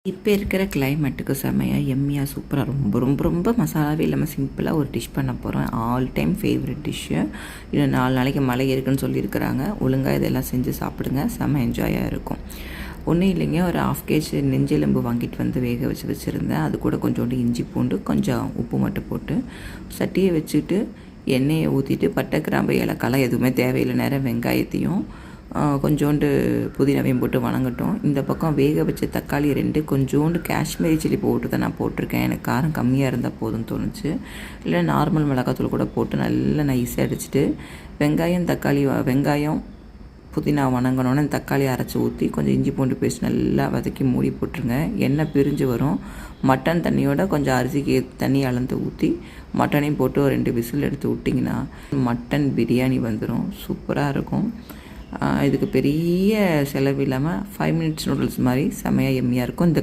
இப்போ இருக்கிற கிளைமேட்டுக்கு செமையாக எம்மியாக சூப்பராக ரொம்ப ரொம்ப ரொம்ப மசாலாவே இல்லாமல் சிம்பிளாக ஒரு டிஷ் பண்ண போகிறோம். All time favourite dish. இன்னும் 4 நாளைக்கு மழை இருக்குன்னு சொல்லியிருக்கிறாங்க. ஒழுங்காக இதெல்லாம் செஞ்சு சாப்பிடுங்க, செம்ம என்ஜாயாக இருக்கும். ஒன்றும் இல்லைங்க, ஒரு 1/2 kg நெஞ்செலும்பு வாங்கிட்டு வந்து வேக வச்சுருந்தேன். அது கூட கொஞ்சோண்டு இஞ்சி பூண்டு, கொஞ்சம் உப்பு மட்டும் போட்டு சட்டியை வச்சுட்டு எண்ணெயை ஊற்றிட்டு பட்டை கிராம்பு ஏலக்காய்லாம் எதுவுமே தேவையில்லை, நேரம் வெங்காயத்தையும் கொஞ்சோண்டு புதினாவையும் போட்டு வணங்கட்டும். இந்த பக்கம் வேக வச்ச தக்காளி 2, கொஞ்சோண்டு காஷ்மீரி சில்லி பவுடர் தான் நான் போட்டிருக்கேன். எனக்கு காரம் கம்மியாக இருந்தால் போதும்னு தோணுச்சு. இல்லை நார்மல் மிளகாத்தூள் கூட போட்டு நல்லா நைஸாக அடிச்சுட்டு வெங்காயம் புதினா வணங்கினோன்னே தக்காளி அரைச்சி ஊற்றி கொஞ்சம் இஞ்சி பூண்டு பேஸ்ட் நல்லா வதக்கி மூடி போட்டுருங்க. எண்ணெய் பிரிஞ்சு வரும். மட்டன் தண்ணியோட கொஞ்சம் அரிசிக்கு தண்ணி அளந்து ஊற்றி மட்டனையும் போட்டு ஒரு 2 விசில் எடுத்து விட்டிங்கன்னா மட்டன் பிரியாணி வந்துடும். சூப்பராக இருக்கும். இதுக்கு பெரிய செலவு இல்லாமல் 5 மினிட்ஸ் நூடுல்ஸ் மாதிரி செமையாக எம்மியாக இருக்கும். இந்த